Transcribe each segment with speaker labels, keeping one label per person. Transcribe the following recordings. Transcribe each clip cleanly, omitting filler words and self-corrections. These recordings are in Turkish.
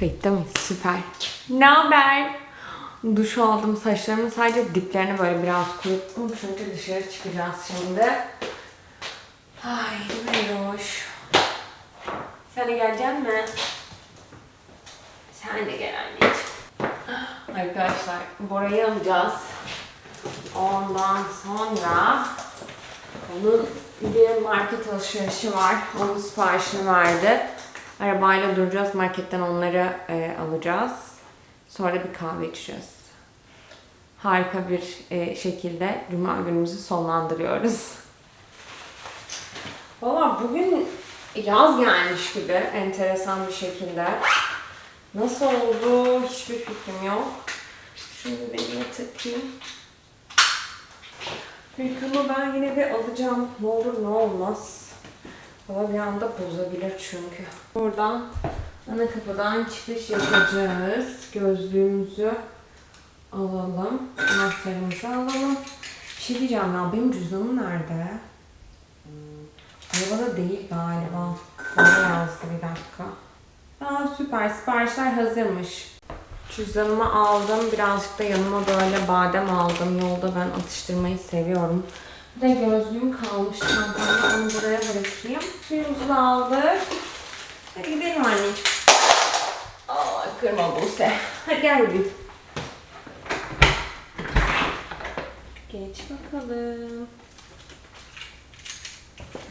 Speaker 1: Kayıtta mı? Süper. Ne haber? Duş aldım. Saçlarımın sadece diplerini böyle biraz kuruttum. Çünkü dışarı çıkacağız şimdi. Ay ne hoş. Sen de gelecek mi? Sen de gel anneciğim. Arkadaşlar Bora'yı alacağız. Ondan sonra onun bir market alışverişi var. Onun siparişini verdi. Arabayla duracağız. Marketten onları alacağız. Sonra bir kahve içeceğiz. Harika bir şekilde Cuma günümüzü sonlandırıyoruz. Valla bugün yaz gelmiş gibi enteresan bir şekilde. Nasıl oldu hiçbir fikrim yok. Şunu belime takayım. Hırkamı ben yine bir alacağım. Ne olur ne olmaz. Hava bir anda bozabilir çünkü. Buradan ana kapıdan çıkış yapacağız. Gözlüğümüzü alalım. Anahtarımızı alalım. Bir şey diyeceğim ya, benim cüzdanım nerede? Arabada değil galiba. Bana yazdı bir dakika. Aa süper, siparişler hazırmış. Cüzdanımı aldım. Birazcık da yanıma böyle badem aldım. Yolda ben atıştırmayı seviyorum. Bir de gözlüğüm kalmış çantamda. Onu buraya bırakayım. Suyumuzu da aldık. Hadi gidelim anne. Aa kırma Buse. Hadi gel bebeğim. Geç bakalım.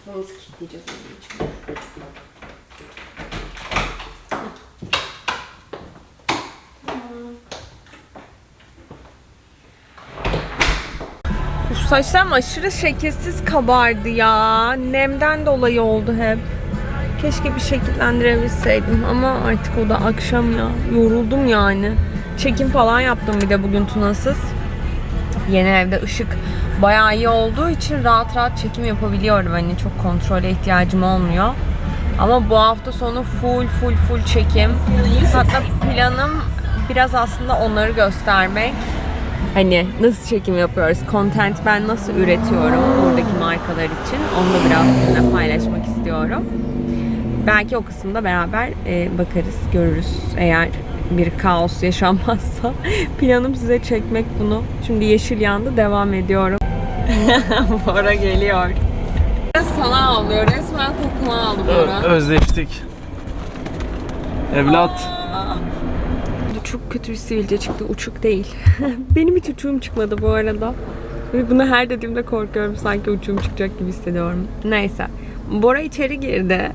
Speaker 1: Kapımızı kilitleyeceğiz anneciğim. Saçlarım aşırı şekilsiz kabardı ya. Nemden dolayı oldu hep. Keşke bir şekillendirebilseydim ama artık o da akşam ya. Yoruldum yani. Çekim falan yaptım bir de bugün Tuna'sız. Yeni evde ışık bayağı iyi olduğu için rahat rahat çekim yapabiliyorum. Hani çok kontrole ihtiyacım olmuyor. Ama bu hafta sonu full çekim. Hatta planım biraz aslında onları göstermek. Hani nasıl çekim yapıyoruz, content ben nasıl üretiyorum buradaki markalar için. Onu da biraz sizinle paylaşmak istiyorum. Belki o kısımda beraber bakarız, görürüz. Eğer bir kaos yaşanmazsa planım size çekmek bunu. Şimdi yeşil yandı, devam ediyorum. Bora geliyor. Sana ağlıyor, resmen kokunu aldı Bora.
Speaker 2: Özleştik. Evlat.
Speaker 1: Çok kötü bir sivilce çıktı. Uçuk değil. Benim hiç uçuğum çıkmadı bu arada. Ve bunu her dediğimde korkuyorum. Sanki uçuğum çıkacak gibi hissediyorum. Neyse. Bora içeri girdi.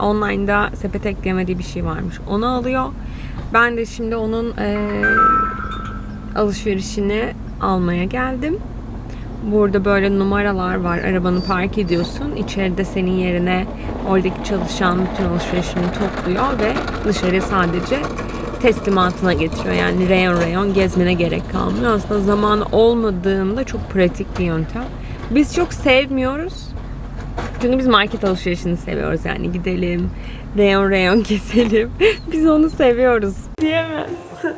Speaker 1: Online'da sepete ekleyemediği bir şey varmış. Onu alıyor. Ben de şimdi onun alışverişini almaya geldim. Burada böyle numaralar var. Arabanı park ediyorsun. İçeride senin yerine oradaki çalışan bütün alışverişini topluyor ve dışarıya sadece teslimatına getiriyor. Yani reyon gezmene gerek kalmıyor. Aslında zaman olmadığında çok pratik bir yöntem. Biz çok sevmiyoruz. Çünkü biz market alışverişini seviyoruz. Yani gidelim, reyon gezelim. Biz onu seviyoruz. Diyemezsin.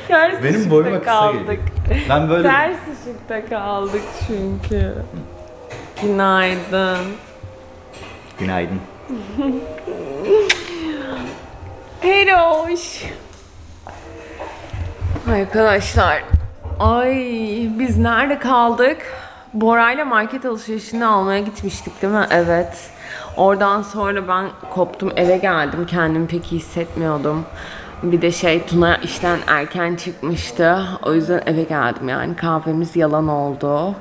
Speaker 1: Ters
Speaker 2: Benim boyuma kısa
Speaker 1: kaldık.
Speaker 2: geliyor. Ben böyle...
Speaker 1: Ters ışıkta kaldık çünkü. Günaydın.
Speaker 2: Günaydın.
Speaker 1: Heroş. Arkadaşlar. Ay biz nerede kaldık? Bora'yla market alışverişini almaya gitmiştik değil mi? Evet. Oradan sonra ben koptum, eve geldim. Kendimi pek iyi hissetmiyordum. Bir de Tuna işten erken çıkmıştı. O yüzden eve geldim yani. Kahvemiz yalan oldu.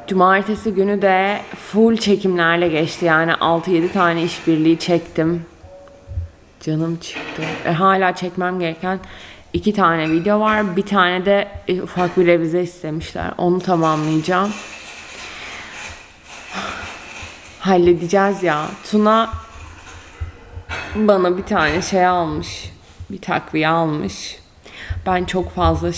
Speaker 1: Cumartesi günü de full çekimlerle geçti. Yani 6-7 tane işbirliği çektim. Canım çıktı. Hala çekmem gereken 2 tane video var. Bir tane de ufak bir revize istemişler. Onu tamamlayacağım. Halledeceğiz ya. Tuna bana bir tane almış. Bir takviye almış. Ben çok fazla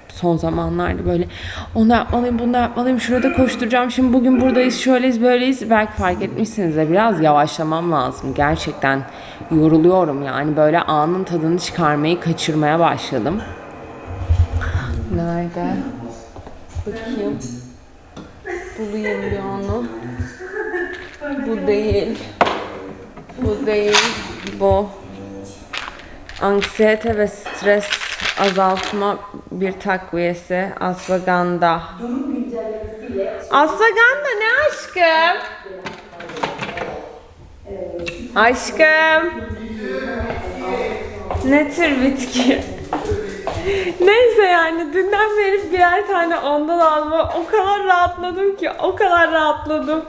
Speaker 1: son zamanlarda böyle onu yapmalıyım, bunu yapmalıyım, şurada koşturacağım, şimdi bugün buradayız, şöyleyiz, böyleyiz. Belki fark etmişsinizdir, biraz yavaşlamam lazım. Gerçekten yoruluyorum yani, böyle anın tadını çıkarmayı kaçırmaya başladım. Nerede? Bakayım. Bulayım bir onu. Bu değil. Bu değil. Bu. Anksiyete ve stres azaltma bir takviyesi Ashwagandha. Ashwagandha ne aşkım? Aşkım. Ne tür bitki? Neyse yani dünden beri birer tane ondan alma. O kadar rahatladım ki, o kadar rahatladım.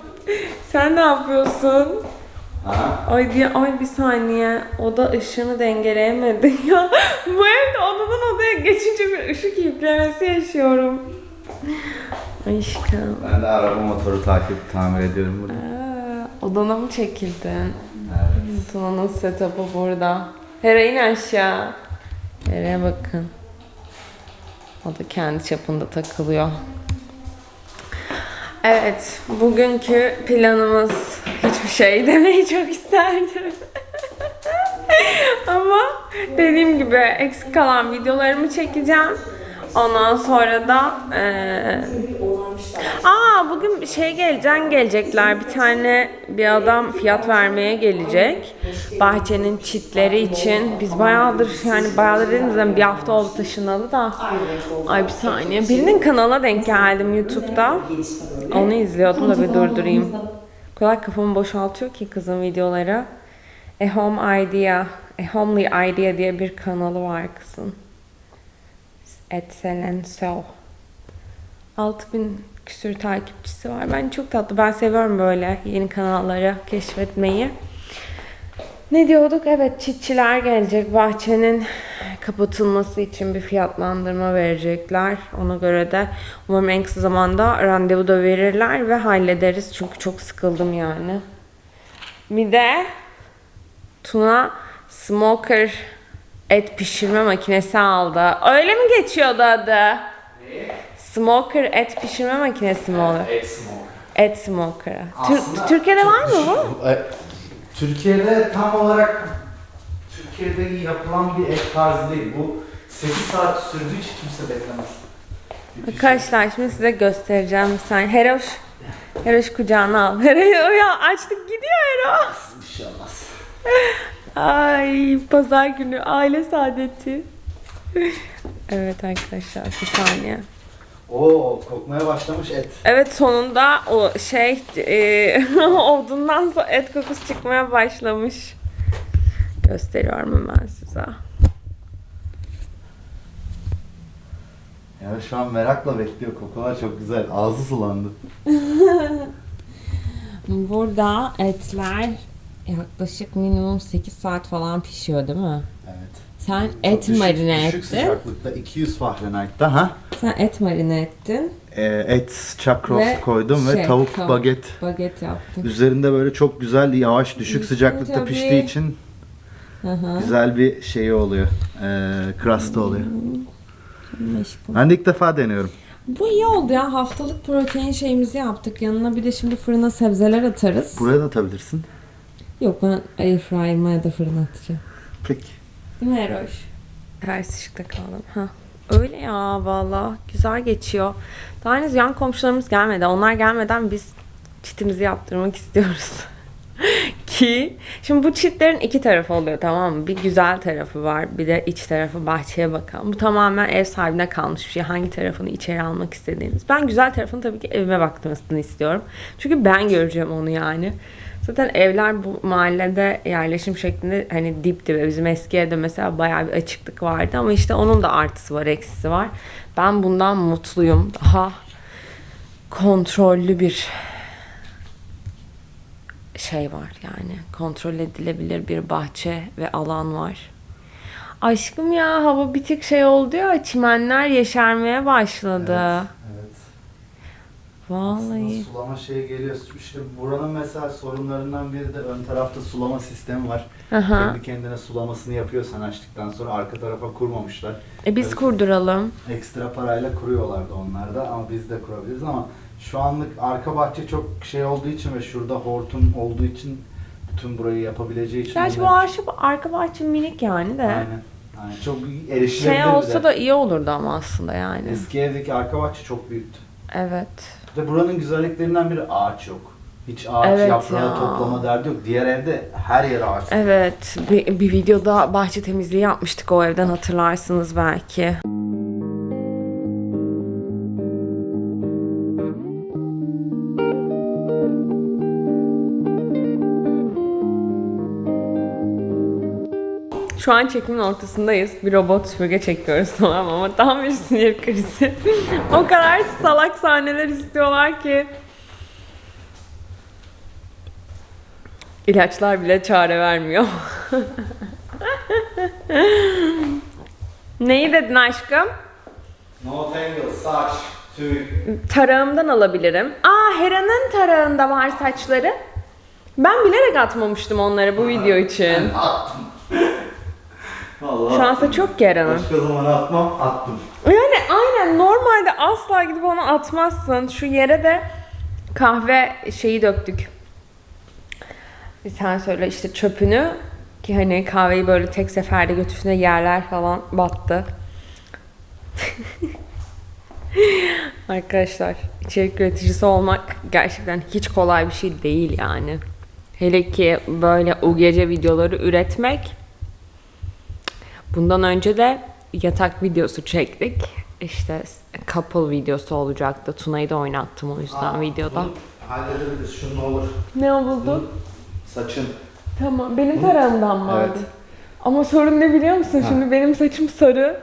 Speaker 1: Sen ne yapıyorsun?
Speaker 2: Ha?
Speaker 1: Ay bir saniye. Oda ışığını dengeleyemedi ya. Bu evde odadan odaya geçince bir ışık yüklemesi yaşıyorum. Aşkım.
Speaker 2: Ben de araba motoru tamir ediyorum burada.
Speaker 1: Odana mı çekildin?
Speaker 2: Evet.
Speaker 1: Tuna'nın setup'ı burada. Hera in aşağı. Hera'ya bakın. O da kendi çapında takılıyor. Evet, bugünkü planımız hiçbir şey demeyi çok isterdim. Ama dediğim gibi eksik kalan videolarımı çekeceğim. Ondan sonra da bugün gelecekler. Bir tane bir adam fiyat vermeye gelecek. Bahçenin çitleri için. Biz bayağıdır dedim bir hafta oldu taşınalı da. Ay bir saniye. Birinin kanalına denk geldim YouTube'da. Onu izliyordum da bir durdurayım. O kadar kafamı boşaltıyor ki kızın videoları. A Homely Idea diye bir kanalı var kızın. Etselenso. 6000 küsür takipçisi var. Ben çok tatlı. Ben seviyorum böyle yeni kanalları keşfetmeyi. Ne diyorduk? Evet, çitçiler gelecek. Bahçenin kapatılması için bir fiyatlandırma verecekler. Ona göre de umarım en kısa zamanda randevu da verirler ve hallederiz. Çünkü çok sıkıldım yani. Bir de Tuna smoker et pişirme makinesi aldı. Öyle mi geçiyordu adı? Ne? Smoker et pişirme makinesi mi oluyor?
Speaker 2: Et smoker.
Speaker 1: Et smoker.
Speaker 2: Aslında
Speaker 1: Türkiye'de var mı bu?
Speaker 2: Türkiye'de tam olarak Türkiye'de yapılan bir et tarzı değil. Bu 8 saat sürdüğü için kimse beklemez.
Speaker 1: Arkadaşlar şimdi size göstereceğim bir saniye. Heroş kucağına al. Ya açtık gidiyor Heroş.
Speaker 2: Bir şey olmaz.
Speaker 1: Ay pazar günü aile saadeti. Evet arkadaşlar bir saniye.
Speaker 2: Oo, kokmaya başlamış et.
Speaker 1: Evet sonunda o odundan sonra et kokusu çıkmaya başlamış. Gösteriyorum hemen size.
Speaker 2: Ya şu an merakla bekliyor. Kokular çok güzel. Ağzı sulandı.
Speaker 1: Burada etler yaklaşık minimum 8 saat falan pişiyor değil mi?
Speaker 2: Evet.
Speaker 1: Sen et marine
Speaker 2: Düşük
Speaker 1: ettin.
Speaker 2: sıcaklıkta 200 Fahrenheit'ta ha.
Speaker 1: Sen et marine ettin.
Speaker 2: Et chuck roast
Speaker 1: Ve
Speaker 2: koydum ve tavuk baget.
Speaker 1: Baget yaptın.
Speaker 2: Üzerinde böyle çok güzel yavaş düşük
Speaker 1: Üstü
Speaker 2: sıcaklıkta
Speaker 1: tabii.
Speaker 2: piştiği için güzel bir şeyi oluyor. Crust'ı oluyor.
Speaker 1: Meşgul.
Speaker 2: Ben de ilk defa deniyorum.
Speaker 1: Bu iyi oldu ya. Haftalık protein şeyimizi yaptık. Yanına bir de şimdi fırına sebzeler atarız.
Speaker 2: Buraya da atabilirsin.
Speaker 1: Yok ben airfryer'ıma ya da fırına atacağım.
Speaker 2: Peki.
Speaker 1: Değil mi Eroş? Ters ışıkta kaldım. Ha. Öyle ya valla. Güzel geçiyor. Daha henüz yan komşularımız gelmedi. Onlar gelmeden biz çitimizi yaptırmak istiyoruz. Ki şimdi bu çitlerin iki tarafı oluyor tamam mı? Bir güzel tarafı var. Bir de iç tarafı bahçeye bakan. Bu tamamen ev sahibine kalmış bir şey. Hangi tarafını içeri almak istediğiniz. Ben güzel tarafını tabii ki evime baktırmasını istiyorum. Çünkü ben göreceğim onu yani. Zaten evler bu mahallede yerleşim şeklinde hani dip dibe. Bizim eski evde mesela bayağı bir açıklık vardı ama işte onun da artısı var, eksisi var. Ben bundan mutluyum. Daha kontrollü bir şey var yani. Kontrol edilebilir bir bahçe ve alan var. Aşkım ya hava bir tık şey oldu ya, çimenler yeşermeye başladı.
Speaker 2: Evet.
Speaker 1: Vallahi.
Speaker 2: Sulama şeyi geliyor. İşte buranın mesela sorunlarından biri de ön tarafta sulama sistemi var.
Speaker 1: Aha.
Speaker 2: Kendi kendine sulamasını yapıyorsan açtıktan sonra arka tarafa kurmamışlar.
Speaker 1: Biz kurduralım.
Speaker 2: Ekstra parayla kuruyorlardı onlar da ama biz de kurabiliriz ama şu anlık arka bahçe çok şey olduğu için ve şurada hortum olduğu için bütün burayı yapabileceği için.
Speaker 1: Gerçi bu arka bahçe minik yani de.
Speaker 2: Aynen. Aynen. Çok erişilebilir
Speaker 1: Şey olsa
Speaker 2: de.
Speaker 1: da iyi olurdu ama aslında yani.
Speaker 2: Eski evdeki arka bahçe çok büyüktü.
Speaker 1: Evet.
Speaker 2: Ve buranın güzelliklerinden biri ağaç yok. Hiç ağaç
Speaker 1: Evet
Speaker 2: yaprağı
Speaker 1: ya.
Speaker 2: toplama derdi yok. Diğer evde her yer ağaç.
Speaker 1: Evet, bir videoda bahçe temizliği yapmıştık o evden, hatırlarsınız belki. Şu an çekimin ortasındayız. Bir robot süpürge çekiyoruz, tamam ama tam bir sinir krizi. O kadar salak sahneler istiyorlar ki. İlaçlar bile çare vermiyor. Neyi dedin aşkım?
Speaker 2: No tangle, saç, tüy.
Speaker 1: Tarağımdan alabilirim. Aa, Hera'nın tarağında var saçları. Ben bilerek atmamıştım onları bu video için.
Speaker 2: Attım. Vallahi
Speaker 1: Şu an saçı yok ki Hera'nın.
Speaker 2: başka zaman atmam, attım.
Speaker 1: Yani aynen, normalde asla gidip onu atmazsın. Şu yere de kahve şeyi döktük. Sen söyle işte, çöpünü, ki hani kahveyi böyle tek seferde götürsün de yerler falan battı. Arkadaşlar, içerik üreticisi olmak gerçekten hiç kolay bir şey değil yani. Hele ki böyle UGC videoları üretmek. Bundan önce de yatak videosu çektik. İşte couple videosu olacaktı. Tuna'yı da oynattım o yüzden videoda.
Speaker 2: Bunu halledebiliriz, şunu olur.
Speaker 1: Ne oldu?
Speaker 2: Bunun saçın.
Speaker 1: Tamam, benim tarağımdan mı
Speaker 2: Evet.
Speaker 1: aldın? Ama sorun ne biliyor musun?
Speaker 2: Ha.
Speaker 1: Şimdi benim saçım sarı.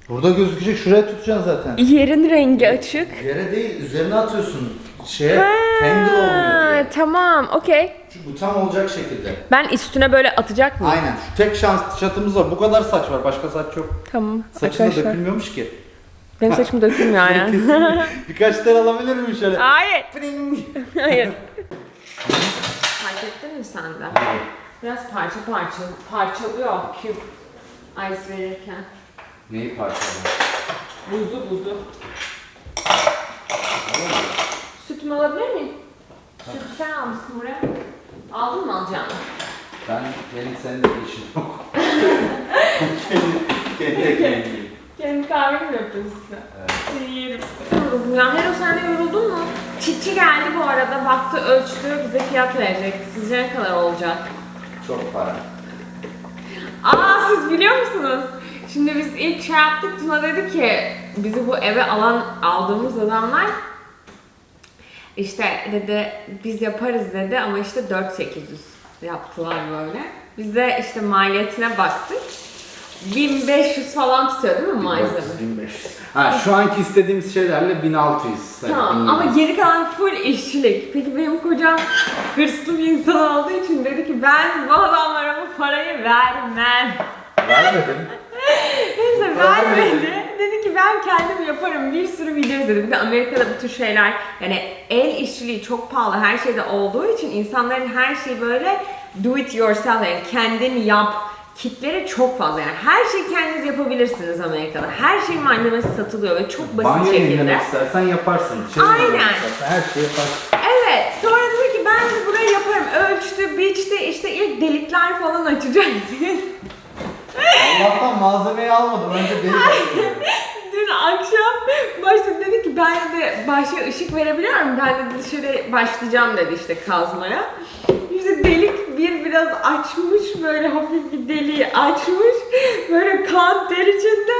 Speaker 2: Burada gözükecek, şuraya tutacaksın zaten.
Speaker 1: Yerin rengi açık.
Speaker 2: Yere değil, üzerine atıyorsun. Tangle olmuyor diye.
Speaker 1: Tamam, okey.
Speaker 2: Bu tam olacak şekilde.
Speaker 1: Ben üstüne böyle atacak mıyım?
Speaker 2: Aynen. Şu tek şatımız var. Bu kadar saç var. Başka saç yok.
Speaker 1: Tamam
Speaker 2: Saçı da
Speaker 1: arkadaşlar.
Speaker 2: dökülmüyormuş ki.
Speaker 1: Benim saçım dökülmüyor yani.
Speaker 2: Birkaç tane alabilir miyim şöyle?
Speaker 1: Hayır.
Speaker 2: Pring.
Speaker 1: Hayır. Fark ettin mi sen de? Biraz parçalıyor Cube ice verirken.
Speaker 2: Neyi parçaladın?
Speaker 1: Buzu. Sütümü alabilir miyim? Sütü sen almışsın buraya. Aldın mı alacağını?
Speaker 2: Benim seninle bir işim yok. kendi ekmeğim.
Speaker 1: Kendi kahveni mi yapıyorsun size? Evet. Yerim. Yoruldum ya. Hero, sen de yoruldun mu? Çiftçi geldi bu arada. Baktı, ölçtü. Bize fiyat verecekti. Sizce ne kadar olacak?
Speaker 2: Çok para.
Speaker 1: Aa, siz biliyor musunuz? Şimdi biz ilk şey yaptık. Tuna dedi ki bizi bu eve aldığımız adamlar işte dedi biz yaparız dedi ama işte 4.800 yaptılar böyle. Biz de işte maliyetine baktık. 1500 falan tutuyor değil mi malzeme?
Speaker 2: 1500. Ha, şu anki istediğimiz şeylerle 1600.
Speaker 1: Tamam, ama geri kalan full işçilik. Peki benim kocam hırslı bir insan olduğu için dedi ki ben bu adamlara bu parayı vermem.
Speaker 2: Vermedim.
Speaker 1: Neyse, vermedi. Dedi ki ben kendim yaparım. Bir sürü video izledim. Bir de Amerika'da bu tür şeyler, yani el işçiliği çok pahalı her şeyde olduğu için insanların her şeyi böyle do it yourself, yani kendin yap kitleri çok fazla, yani her şeyi kendiniz yapabilirsiniz Amerika'da. Her şeyin malzemesi satılıyor ve çok basit
Speaker 2: Banyo
Speaker 1: şekilde.
Speaker 2: yenilemek istersen yaparsın.
Speaker 1: Aynen.
Speaker 2: Istersen her şeyi yaparsın.
Speaker 1: Evet, sonra dedi ki ben de burayı yaparım. Ölçtü, biçti, işte ilk delikler falan açacaksın.
Speaker 2: Allah'tan malzemeyi almadım. Önce delik açıyorum.
Speaker 1: Dün akşam başta dedi ki ben de bahçeye ışık verebiliyor muyum? Ben de dışarı başlayacağım dedi işte kazmaya. İşte delik biraz açmış, böyle hafif bir deliği açmış. Böyle kan ter içinde.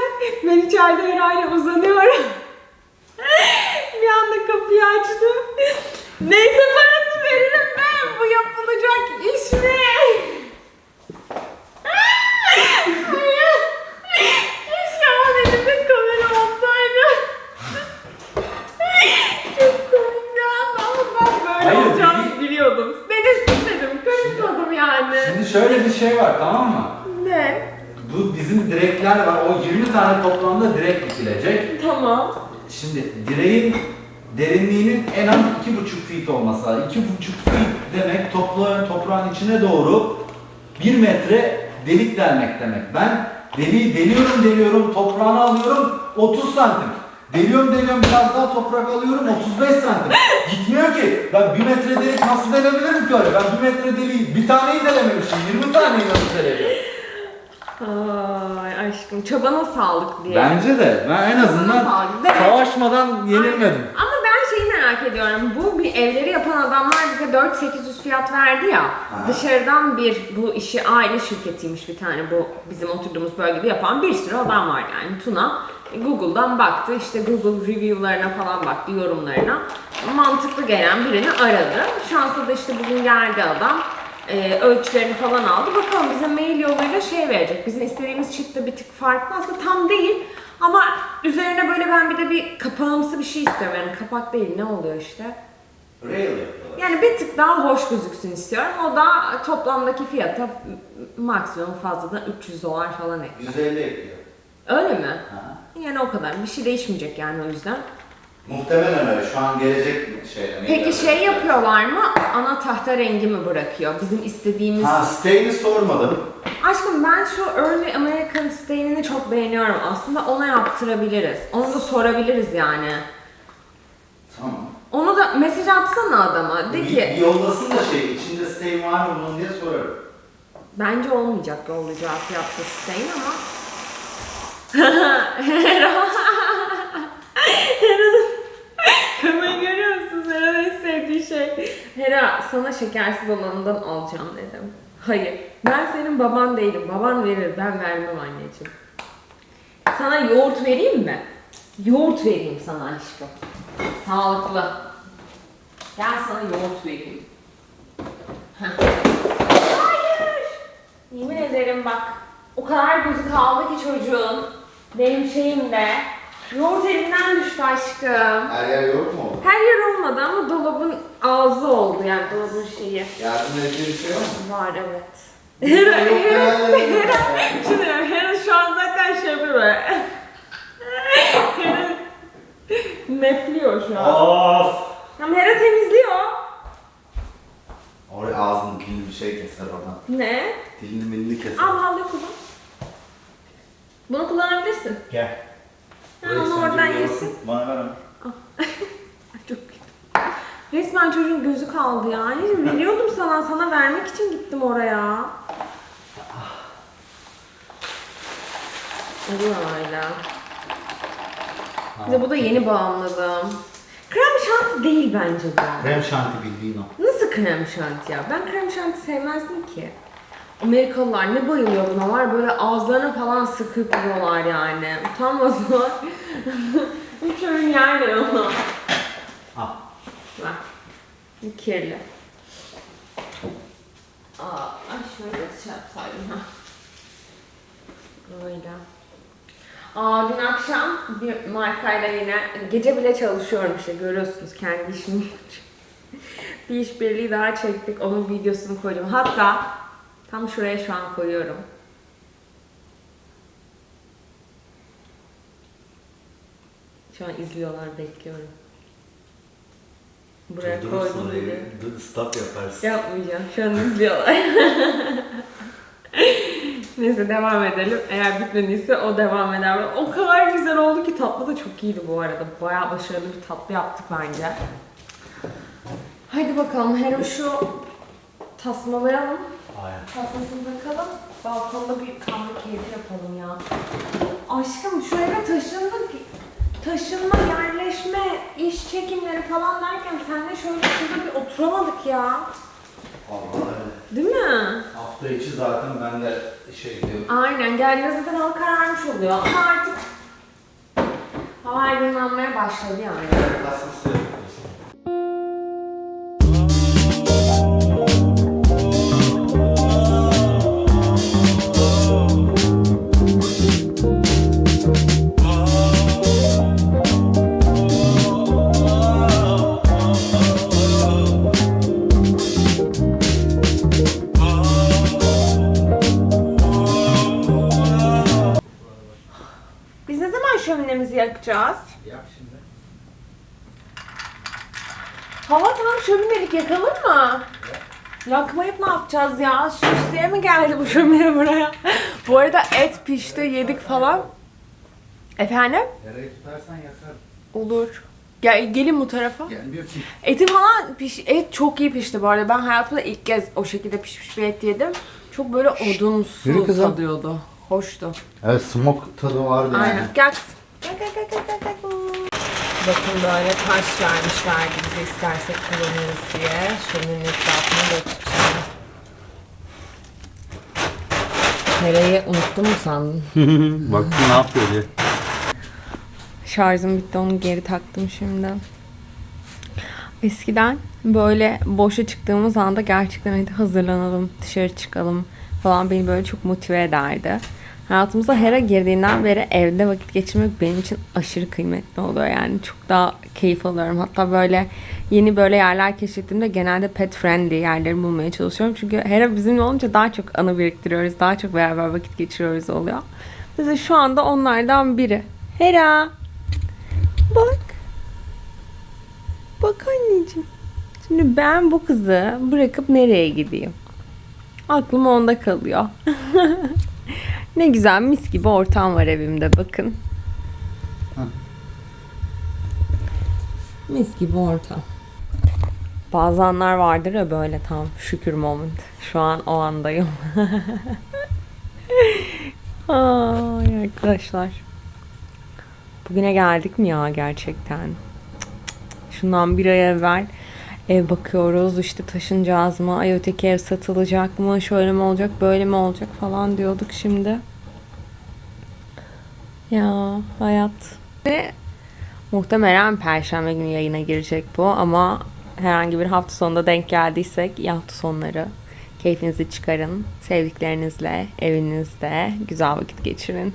Speaker 1: Ben içeride herhalde uzanıyorum. Bir anda kapıyı açtı. Neyse, parası veririm ben. Bu yapılacak iş mi? Keşke ama elimde kamera olsaydı. Çok komik bir anda ama ben böyle
Speaker 2: Hayır,
Speaker 1: olacağını biliyordum. Denesin dedim, karışmadım yani.
Speaker 2: Şimdi şöyle bir şey var, tamam mı?
Speaker 1: Ne?
Speaker 2: Bu bizim direkler var. O 20 tane toplamda direk dikilecek.
Speaker 1: Tamam.
Speaker 2: Şimdi direğin derinliğinin en az 2,5 feet olması lazım. 2,5 feet demek toprağın içine doğru 1 metre delik delmek demek. Ben deliği deliyorum, toprağını alıyorum 30 santim. Deliyorum biraz daha toprak alıyorum 35 santim. Gitmiyor ki. Ben 1 metre delik nasıl delebilirim ki öyle? Ben 1 metre deliği bir taneyi delememişim. 20 taneyi nasıl deleceğim?
Speaker 1: Ay aşkım, çabana sağlık diye.
Speaker 2: Bence de. Ben en azından
Speaker 1: Sağlık.
Speaker 2: savaşmadan yenilmedim.
Speaker 1: Ama ben şeyi merak merak ediyorum. Bu bir evleri yapan adamlar bize 4-800 fiyat verdi ya. Dışarıdan bu işi aile şirketiymiş bir tane, bu bizim oturduğumuz bölgede yapan bir sürü adam var yani. Tuna Google'dan baktı, işte Google review'larına falan baktı, yorumlarına. Mantıklı gelen birini aradı. Şanslı da işte bugün geldi adam. Ölçülerini falan aldı. Bakalım bize mail yoluyla verecek. Bizim istediğimiz çıktı bir tık farklı. Aslında tam değil. Ama üzerine böyle ben bir de bir kapağımsı bir şey istiyorum. Yani kapak değil, ne oluyor işte?
Speaker 2: Rail yapıyorlar.
Speaker 1: Yani bir tık daha hoş gözüksün istiyorum. O da toplamdaki fiyata maksimum fazladan $300 falan ekliyor.
Speaker 2: 150 ekliyor.
Speaker 1: Öyle mi?
Speaker 2: Ha.
Speaker 1: Yani o kadar. Bir şey değişmeyecek yani o yüzden.
Speaker 2: Muhtemelen öyle. Şu an gelecek şeyler.
Speaker 1: Peki yapıyorlar mı? Ana tahta rengi mi bırakıyor? Bizim istediğimiz...
Speaker 2: Stay'ini sormadım.
Speaker 1: Aşkım ben şu Early American Stay'ini çok beğeniyorum. Aslında ona yaptırabiliriz. Onu da sorabiliriz yani.
Speaker 2: Tamam.
Speaker 1: Onu da mesaj atsana adama. De ki...
Speaker 2: Bir yollasın da içinde stay var mı bunun diye sorarım.
Speaker 1: Bence olmayacak yollayacağı fiyatta Stay'in ama... Kamerayı görüyor musunuz? Hera'nın en sevdiği şey. Hera, sana şekersiz olanından alacağım dedim. Hayır, ben senin baban değilim. Baban verir, ben vermem anneciğim. Sana yoğurt vereyim mi? Yoğurt vereyim sana aşkım. Sağlıklı. Gel sana yoğurt vereyim. Heh. Hayır! Yemin ederim bak, o kadar gözü kaldı ki çocuğun. Benim şeyimde. Yoğurt elinden düştü aşkım.
Speaker 2: Her yer yoğurt mu oldu?
Speaker 1: Her yer olmadı ama dolabın ağzı oldu, yani dolabın şeyi.
Speaker 2: Yardım edeceği bir şey var mı?
Speaker 1: Var, evet. Hera şu an zaten yapıyor böyle. Hera nepliyor şu an.
Speaker 2: Of!
Speaker 1: Ama Hera temizliyor.
Speaker 2: Oraya ağzını dilini bir şey keser oradan.
Speaker 1: Ne?
Speaker 2: Dilini milini keser.
Speaker 1: Al havlu kullan. Bunu kullanabilirsin.
Speaker 2: Gel.
Speaker 1: Ha, onu oradan yesin.
Speaker 2: Bana ver onu.
Speaker 1: Ay, çok kötü. Resmen çocuğun gözü kaldı ya. Anneciğim veriyordum sana vermek için gittim oraya. Oluyor öyle. Bir de bu da yeni bağımladım. Krem şanti değil bence bu.
Speaker 2: Krem şanti bildiğin o.
Speaker 1: Nasıl krem şanti ya? Ben krem şanti sevmezdim ki. Amerikalılar ne bayılıyor buna, var böyle ağızlarına falan sıkıp yiyorlar yani. Utanmasınlar. Üç öğün yerler onu.
Speaker 2: Al.
Speaker 1: Bak. Bir kirli. Ay şöyle yapsaydım ha. Öyle. Dün akşam bir markayla yine gece bile çalışıyorum işte, görüyorsunuz kendi işimi. Bir işbirliği daha çektik, onun videosunu koydum. Hatta tam şuraya şu an koyuyorum. Şu an izliyorlar, bekliyorum. Buraya koydum diye.
Speaker 2: Stop yaparsın.
Speaker 1: Yapmayacağım, şu an izliyorlar. Neyse devam edelim. Eğer bitmediyse o devam eder. O kadar güzel oldu ki, tatlı da çok iyiydi bu arada. Bayağı başarılı bir tatlı yaptık bence. Haydi bakalım, hem şu tasmalayalım.
Speaker 2: Aynen.
Speaker 1: Tasmasını takalım. Balkonda bir kahve keyfi yapalım ya. Aşkım şu eve taşınma, yerleşme, iş çekimleri falan derken seninle şöyle şurada bir oturamadık ya.
Speaker 2: Vallahi öyle.
Speaker 1: Değil mi?
Speaker 2: Hafta içi zaten ben de diyorum.
Speaker 1: Aynen, geldiğinde zaten hava kararmış oluyor ama artık hava aydınlanmaya başladı yani.
Speaker 2: Tasması yapıyorsun.
Speaker 1: Biz ne zaman şöminemizi yakacağız?
Speaker 2: Yap şimdi.
Speaker 1: Hava tam şöminelik, yakalım mı? Yakmayıp ne yapacağız ya? Süslüye mi geldi bu şömine buraya? Bu arada et pişti, yedik falan. Efendim?
Speaker 2: Nereye tutarsan yakar.
Speaker 1: Olur. Gelin bu tarafa.
Speaker 2: Gelmiyor ki.
Speaker 1: Eti falan et çok iyi pişti bu arada. Ben hayatımda ilk kez o şekilde pişmiş bir et yedim. Çok böyle odunsu
Speaker 2: Yürü kızım.
Speaker 1: tadıyordu. Hoştu.
Speaker 2: Evet, smoke tadı vardı yani.
Speaker 1: Aynen. Gel kızım. Gel. Bakın böyle taş vermişlerdi bize istersek kullanırız diye. Şöminin etrafına dökeceğim. Nereye unuttun mu sandın?
Speaker 2: Bak ne yapıyor diye.
Speaker 1: Şarjım bitti, onu geri taktım şimdi. Eskiden böyle boşa çıktığımız anda gerçekten hadi hazırlanalım, dışarı çıkalım falan beni böyle çok motive ederdi. Hayatımıza Hera girdiğinden beri evde vakit geçirmek benim için aşırı kıymetli oluyor. Yani çok daha keyif alıyorum. Hatta böyle yeni böyle yerler keşfettiğimde genelde pet friendly yerleri bulmaya çalışıyorum. Çünkü Hera bizimle olunca daha çok anı biriktiriyoruz. Daha çok beraber vakit geçiriyoruz oluyor. Mesela şu anda onlardan biri. Hera! Bak! Bak anneciğim. Şimdi ben bu kızı bırakıp nereye gideyim? Aklım onda kalıyor. Ne güzel mis gibi ortam var evimde bakın. Mis gibi ortam. Bazı anlar vardır ya böyle tam şükür moment. Şu an o andayım. Ay arkadaşlar. Bugüne geldik mi ya gerçekten? Şundan bir ay evvel ev bakıyoruz, işte taşınacağız mı, ay öteki ev satılacak mı, şöyle mi olacak, böyle mi olacak falan diyorduk şimdi. Ya hayat. Ve muhtemelen Perşembe günü yayına girecek bu ama herhangi bir hafta sonunda denk geldiysek iyi hafta sonları keyfinizi çıkarın, sevdiklerinizle, evinizde güzel vakit geçirin.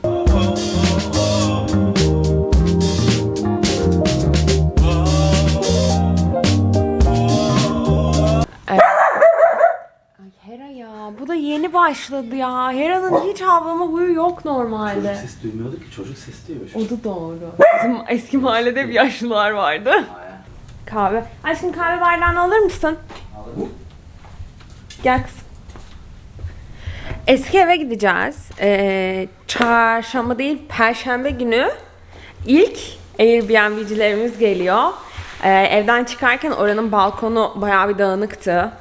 Speaker 1: Hera ya, bu da yeni başladı ya. Hera'nın hiç havlama huyu yok normalde.
Speaker 2: Çocuk ses duymuyordu ki, çocuk ses duyuyor.
Speaker 1: O da doğru. Bizim eski mahallede bir yaşlılar vardı. Kahve. Aşkım kahve bardağını alır mısın?
Speaker 2: Alırım.
Speaker 1: Gel kızım. Eski eve gideceğiz. Çarşamba değil, Perşembe günü ilk Airbnb'cilerimiz geliyor. Evden çıkarken oranın balkonu bayağı bir dağınıktı.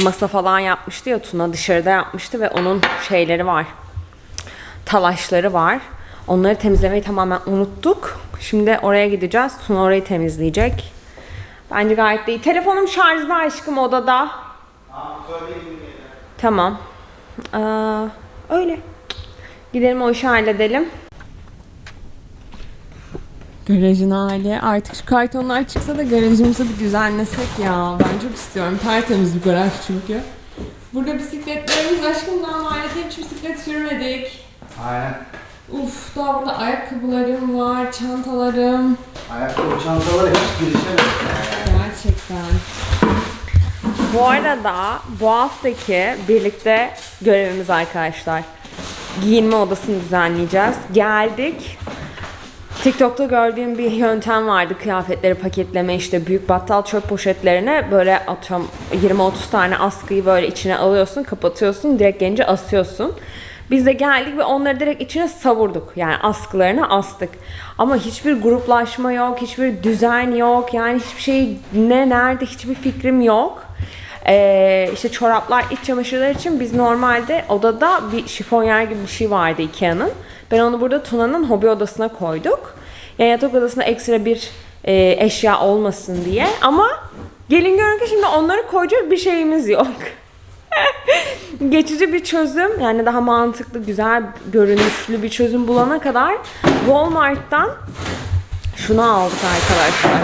Speaker 1: Masa falan yapmıştı ya Tuna, dışarıda yapmıştı ve onun şeyleri var. Talaşları var. Onları temizlemeyi tamamen unuttuk. Şimdi oraya gideceğiz. Tuna orayı temizleyecek. Bence gayet de iyi. Telefonum şarjda aşkım odada. Tamam. Öyle. Gidelim o işi halledelim. Garajın hali. Artık şu kartonlar çıksa da garajımızı bir düzenlesek ya. Ben çok istiyorum. Tertemiz bir garaj çünkü. Burada bisikletlerimiz, aşkım daha maalesef hiç bisiklet sürmedik.
Speaker 2: Aynen.
Speaker 1: Uf, daha burada ayakkabılarım var, çantalarım.
Speaker 2: Ayakkabı çantalara hiç girişemedim.
Speaker 1: Gerçekten. Bu arada bu haftaki birlikte görevimiz arkadaşlar. Giyinme odasını düzenleyeceğiz. Geldik. TikTok'ta gördüğüm bir yöntem vardı. Kıyafetleri paketleme, işte büyük battal çöp poşetlerine böyle atıyorum 20-30 tane askıyı böyle içine alıyorsun, kapatıyorsun, direkt gelince asıyorsun. Biz de geldik ve onları direkt içine savurduk. Yani askılarını astık. Ama hiçbir gruplaşma yok, hiçbir düzen yok. Yani hiçbir şey nerede hiçbir fikrim yok. İşte çoraplar, iç çamaşırlar için biz normalde odada bir şifonyer gibi bir şey vardı Ikea'nın. Ben onu burada Tuna'nın hobi odasına koyduk. Yani yatak odasına ekstra bir eşya olmasın diye. Ama gelin görün ki şimdi onları koyacak bir şeyimiz yok. Geçici bir çözüm, yani daha mantıklı, güzel görünüşlü bir çözüm bulana kadar Walmart'tan şunu aldık arkadaşlar.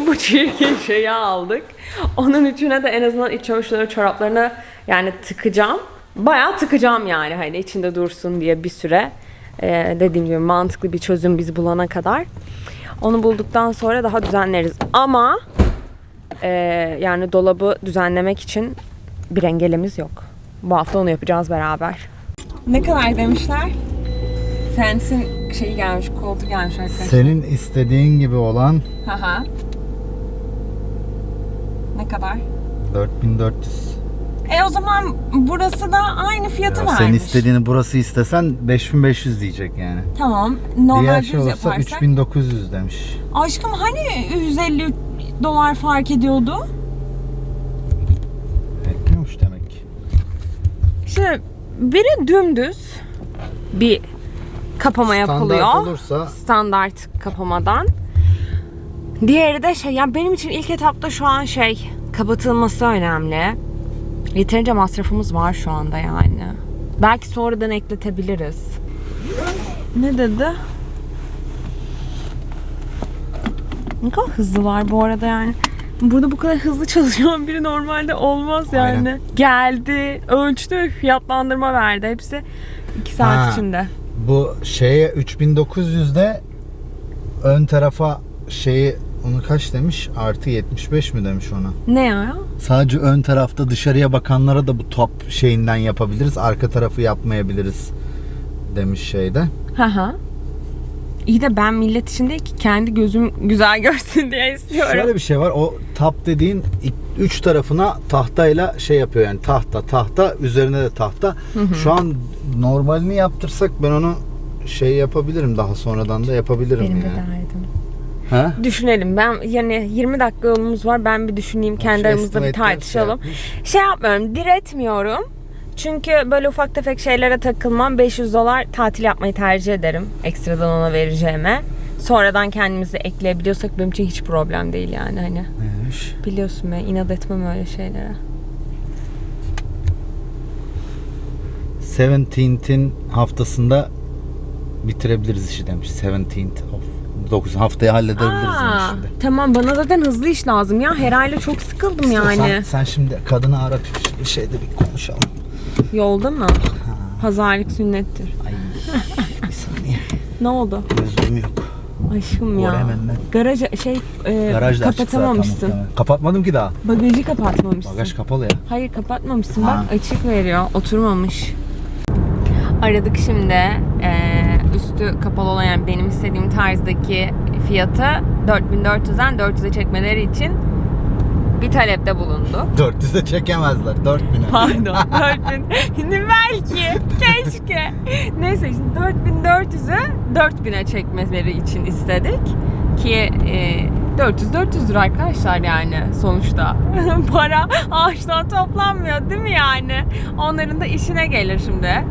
Speaker 1: Bu çirkin şeyi aldık. Onun içine de en azından iç çamaşırları, çoraplarını yani tıkacağım. Bayağı tıkacağım yani hani içinde dursun diye bir süre. Dediğim gibi mantıklı bir çözüm biz bulana kadar. Onu bulduktan sonra daha düzenleriz. Ama yani dolabı düzenlemek için bir engelimiz yok. Bu hafta onu yapacağız beraber. Ne kadar demişler? Fence'in şeyi gelmiş, koltuğu gelmiş arkadaşlar.
Speaker 3: Senin istediğin gibi olan
Speaker 1: Haha. Ne kadar?
Speaker 3: 4400.
Speaker 1: O zaman burası da aynı fiyatı vermiş.
Speaker 3: Sen istediğini burası istesen 5500 diyecek yani.
Speaker 1: Tamam. Normal
Speaker 3: Diğer
Speaker 1: düz
Speaker 3: şey olursa
Speaker 1: yaparsak.
Speaker 3: 3900 demiş.
Speaker 1: Aşkım hani 150 dolar fark ediyordu?
Speaker 3: Etmiyormuş demek ki.
Speaker 1: Şimdi biri dümdüz bir kapama yapılıyor.
Speaker 3: Standart olursa
Speaker 1: Standart kapamadan. Diğeri de şey, yani benim için ilk etapta şu an şey, kapatılması önemli. Yeterince masrafımız var şu anda yani. Belki sonradan ekletebiliriz. Ne dedi? Ne kadar hızlı var bu arada yani. Burada bu kadar hızlı çalışan biri normalde olmaz yani.
Speaker 3: Aynen.
Speaker 1: Geldi, ölçtü, fiyatlandırma verdi. Hepsi 2 saat
Speaker 3: Ha.
Speaker 1: içinde.
Speaker 3: bu şeye 3900'de ön tarafa şeyi onu kaç demiş? Artı 75 mi demiş ona?
Speaker 1: Ne ya?
Speaker 3: Sadece ön tarafta dışarıya bakanlara da bu top şeyinden yapabiliriz. Arka tarafı yapmayabiliriz demiş şeyde.
Speaker 1: Haha. İyi de ben millet için değil ki, kendi gözüm güzel görsün diye istiyorum.
Speaker 3: Şöyle bir şey var. O top dediğin 3 tarafına tahtayla şey yapıyor yani tahta üzerine de tahta. Şu an normalini yaptırsak ben onu şey yapabilirim, daha sonradan da yapabilirim
Speaker 1: Benim de
Speaker 3: yani.
Speaker 1: derdim.
Speaker 3: Ha?
Speaker 1: Düşünelim. Ben yani 20 dakika yolumuz var. Ben bir düşüneyim. Kendi
Speaker 3: Şu
Speaker 1: aramızda bir
Speaker 3: estimate'ler
Speaker 1: tartışalım.
Speaker 3: şey
Speaker 1: Şey yapmıyorum. Diretmiyorum. Çünkü böyle ufak tefek şeylere takılmam. $500 tatil yapmayı tercih ederim. Ekstradan ona vereceğime. Sonradan kendimizi ekleyebiliyorsak benim için hiç problem değil yani. Hani
Speaker 3: Neymiş?
Speaker 1: biliyorsun ben inat etmem öyle şeylere.
Speaker 3: 17th'in haftasında bitirebiliriz işi demiş. 17th of 9 haftaya halledebiliriz yani şimdi.
Speaker 1: Tamam, bana zaten hızlı iş lazım ya. Her ayla çok sıkıldım yani.
Speaker 3: Sen şimdi kadını ara, bir şeyde bir konuşalım.
Speaker 1: Yolda mı? Pazarlık sünnettir.
Speaker 3: Ay bir saniye.
Speaker 1: Ne oldu?
Speaker 3: Gözlüğüm yok.
Speaker 1: Aşkım ya.
Speaker 3: Oraya hemen.
Speaker 1: Garaj
Speaker 3: Garaj da açık zaten
Speaker 1: kapatamamışsın.
Speaker 3: muhtemelen. Kapatmadım ki daha.
Speaker 1: Bagajı kapatmamışsın.
Speaker 3: Bagaj kapalı ya.
Speaker 1: Hayır, kapatmamışsın.
Speaker 3: Ha.
Speaker 1: Bak açık veriyor. Oturmamış. Aradık şimdi. Üstü kapalı olan, yani benim istediğim tarzdaki fiyatı 4400'den 400'e çekmeleri için bir talepte bulundu.
Speaker 3: 400'e çekemezler. 4000'e.
Speaker 1: Pardon. 4000. Şimdi belki. Keşke. Neyse, şimdi 4400'ü 4000'e çekmeleri için istedik. Ki 400 lira arkadaşlar yani sonuçta. Para ağaçtan toplanmıyor değil mi yani? Onların da işine gelir şimdi.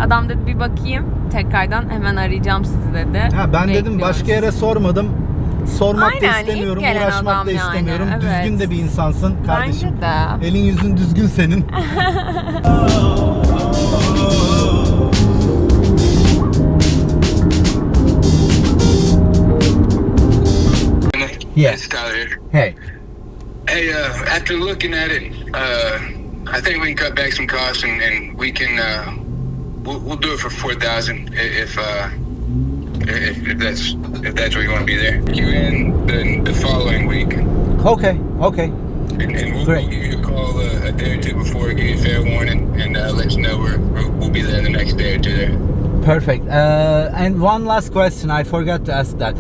Speaker 1: Adam dedi bir bakayım. Tekrardan hemen arayacağım sizi dedi.
Speaker 3: Ha, ben dedim
Speaker 1: Bekliyoruz.
Speaker 3: başka yere sormadım. Sormak
Speaker 1: Aynen,
Speaker 3: da istemiyorum,
Speaker 1: ilk gelen
Speaker 3: uğraşmak
Speaker 1: adam
Speaker 3: da
Speaker 1: yani,
Speaker 3: istemiyorum.
Speaker 1: evet.
Speaker 3: Düzgün de bir insansın kardeşim.
Speaker 1: Bence de.
Speaker 3: Elin yüzün düzgün senin. Yeah.
Speaker 4: It's Tyler here.
Speaker 3: Hey.
Speaker 4: Hey, after looking at it, I think we can cut back some costs and we can we'll do it for 4,000 if that's where you want to be there. You in the following week,
Speaker 3: Okay.
Speaker 4: and we'll
Speaker 3: Great.
Speaker 4: give you a call a day or two before, give you a fair warning, and let you know we'll be there the next day or two there.
Speaker 3: Perfect. And one last question, I forgot to ask that.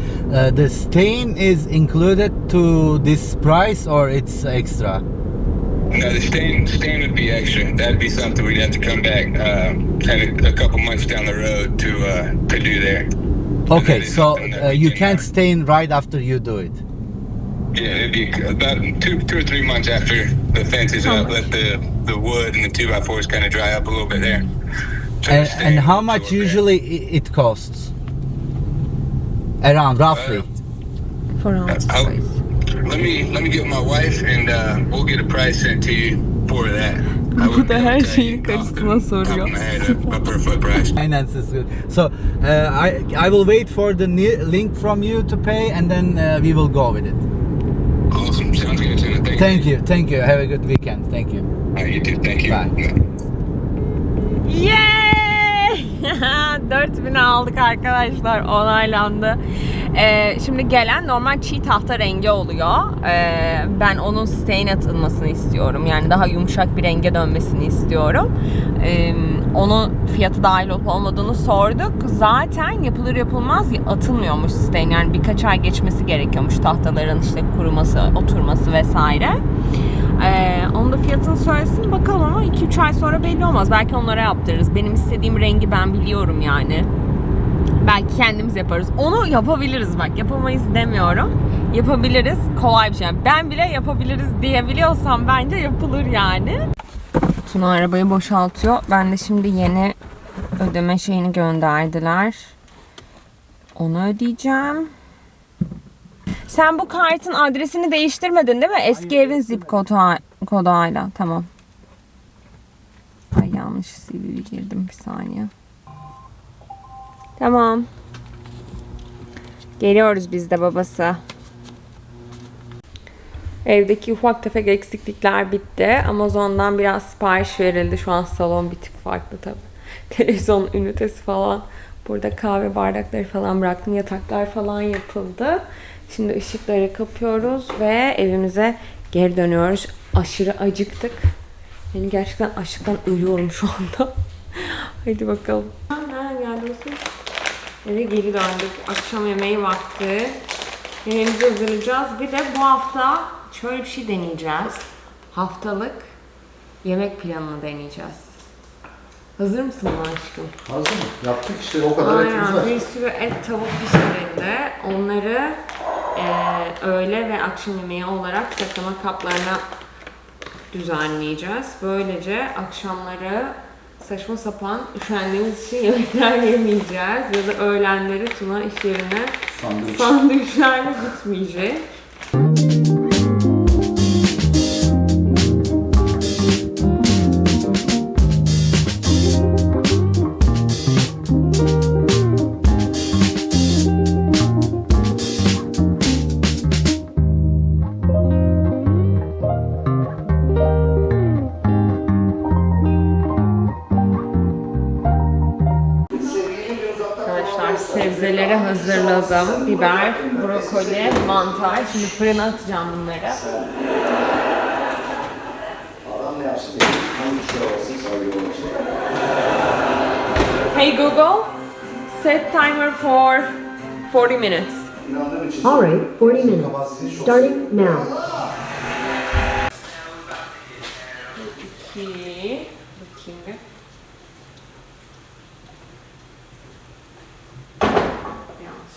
Speaker 3: The staying is included to this price or it's extra?
Speaker 4: No, the staying would be extra. That'd be something we'd have to come back and a couple months down the road to do there.
Speaker 3: Okay,
Speaker 4: That is
Speaker 3: so
Speaker 4: something that we
Speaker 3: you
Speaker 4: can,
Speaker 3: can't stay in right after you do it.
Speaker 4: Yeah, it'd be about 2 or 3 months after the fence is up. Let the wood and the 2x4s kind of dry up a little bit there. So the
Speaker 3: And
Speaker 4: staying
Speaker 3: how
Speaker 4: would
Speaker 3: much
Speaker 4: absorb that.
Speaker 3: usually it costs? Around, roughly.
Speaker 1: For all
Speaker 4: Let me get with my wife and we'll get a price sent to you for that.
Speaker 1: Bu da her şeyin karşısına soruyor.
Speaker 4: A per foot price.
Speaker 3: Finance is good. So I will wait for the link from you to pay and then we will go with it.
Speaker 4: Awesome. Sounds good, Tina.
Speaker 3: Thank you. Have a good weekend. Thank you.
Speaker 4: All right, you too. Thank you.
Speaker 3: Bye.
Speaker 1: Yay! 4000'e aldık arkadaşlar, onaylandı. Şimdi gelen normal çiğ tahta rengi oluyor. Ben onun stain atılmasını istiyorum. Yani daha yumuşak bir renge dönmesini istiyorum. Onun fiyatı dahil olup olmadığını sorduk. Zaten yapılır yapılmaz atılmıyormuş stain. Yani birkaç ay geçmesi gerekiyormuş tahtaların işte kuruması, oturması vesaire. Onun da fiyatını söylesin bakalım ama 2-3 ay sonra belli olmaz. Belki onlara yaptırırız. Benim istediğim rengi ben biliyorum yani. Belki kendimiz yaparız. Onu yapabiliriz bak. Yapamayız demiyorum. Yapabiliriz. Kolay bir şey. Ben bile yapabiliriz diyebiliyorsam bence yapılır yani. Tuna arabayı boşaltıyor. Ben de şimdi yeni ödeme şeyini gönderdiler. Onu ödeyeceğim. Sen bu kartın adresini değiştirmedin değil mi? Eski evin zip koduyla. Tamam. Ay yanlış CV'ye girdim, bir saniye. Tamam. Geliyoruz biz de babası. Evdeki ufak tefek eksiklikler bitti. Amazon'dan biraz sipariş verildi. Şu an salon bir tık farklı tabii. Televizyon ünitesi falan. Burada kahve bardakları falan bıraktım. Yataklar falan yapıldı. Şimdi ışıkları kapıyoruz ve evimize geri dönüyoruz. Aşırı acıktık. Yani gerçekten açlıktan ölüyorum şu anda. Hadi bakalım. Nereden geldi? Eve geri döndük. Akşam yemeği vakti. Yemeğimizi hazırlayacağız. Bir de bu hafta şöyle bir şey deneyeceğiz. Haftalık yemek planını deneyeceğiz. Hazır mısın buna aşkım?
Speaker 3: Hazır mı? Yaptık işte, o kadar etimiz var.
Speaker 1: Aynen, bir sürü et, tavuk pişirildi. Onları öğle ve akşam yemeği olarak saklama kaplarına düzenleyeceğiz. Böylece akşamları saçma sapan üşendiğimiz için yemekler yemeyeceğiz. Ya da öğlenleri Tuna iş yerine sandviçlerle gitmeyecek. Arkadaşlar sebzeleri hazırladım. Biber, brokoli, mantar. Şimdi fırına atacağım bunları. Hey Google, set timer for 40 minutes.
Speaker 5: All right, 40 minutes. Starting now.
Speaker 1: 2, bakayım bir. Yanlış.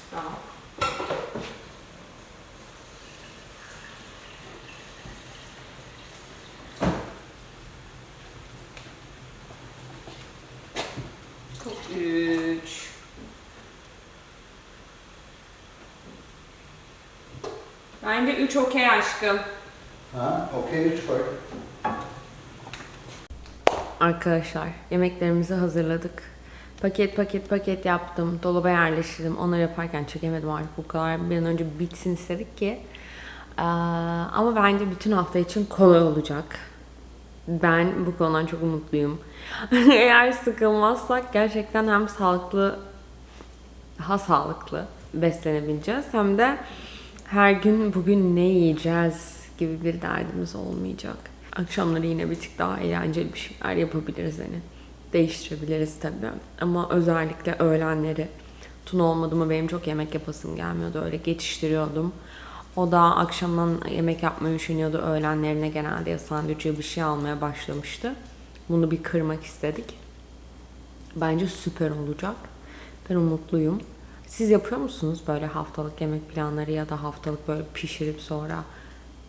Speaker 1: 3. Bence 3 okey aşkım.
Speaker 3: Ha, okey, 3 koy.
Speaker 1: Arkadaşlar yemeklerimizi hazırladık. Paket yaptım. Dolaba yerleştirdim. Onları yaparken çekemedim artık, bu kadar. Bir an önce bitsin istedik ki. Ama bence bütün hafta için kolay olacak. Ben bu konudan çok mutluyum. Eğer sıkılmazsak gerçekten hem daha sağlıklı beslenebileceğiz. Hem de her gün bugün ne yiyeceğiz gibi bir derdimiz olmayacak. Akşamları yine bir tık daha eğlenceli bir şeyler yapabiliriz hani. Değiştirebiliriz tabii. Ama özellikle öğlenleri Tuna olmadı mı benim çok yemek yapasım gelmiyordu. Öyle geçiştiriyordum. O da akşamdan yemek yapmayı üşeniyordu. Öğlenlerine genelde ya sandviç ya bir şey almaya başlamıştı. Bunu bir kırmak istedik. Bence süper olacak. Ben umutluyum. Siz yapıyor musunuz böyle haftalık yemek planları ya da haftalık böyle pişirip sonra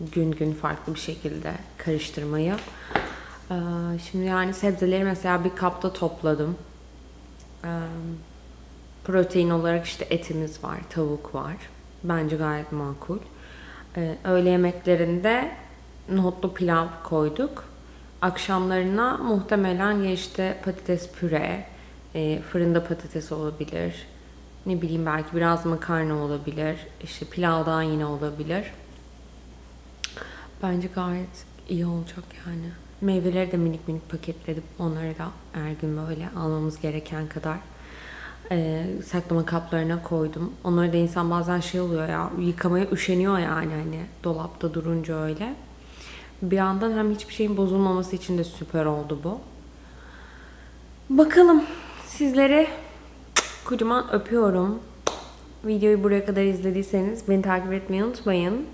Speaker 1: gün farklı bir şekilde karıştırmayı? Şimdi yani sebzeleri mesela bir kapta topladım. Protein olarak işte etimiz var, tavuk var. Bence gayet makul. Öğle yemeklerinde nohutlu pilav koyduk. Akşamlarına muhtemelen ya işte patates püre, fırında patates olabilir. Ne bileyim belki biraz makarna olabilir. İşte pilavdan yine olabilir. Bence gayet iyi olacak yani. Meyveleri de minik paketledim. Onları da her gün böyle almamız gereken kadar saklama kaplarına koydum. Onları da insan bazen şey oluyor ya, yıkamaya üşeniyor yani hani dolapta durunca öyle. Bir yandan hem hiçbir şeyin bozulmaması için de süper oldu bu. Bakalım, sizleri kocaman öpüyorum. Videoyu buraya kadar izlediyseniz beni takip etmeyi unutmayın.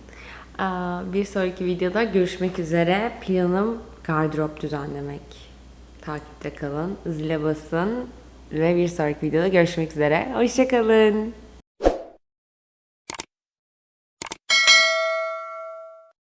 Speaker 1: Bir sonraki videoda görüşmek üzere. Planım gardırop düzenlemek. Takipte kalın, zile basın ve bir sonraki videoda görüşmek üzere. Hoşça kalın.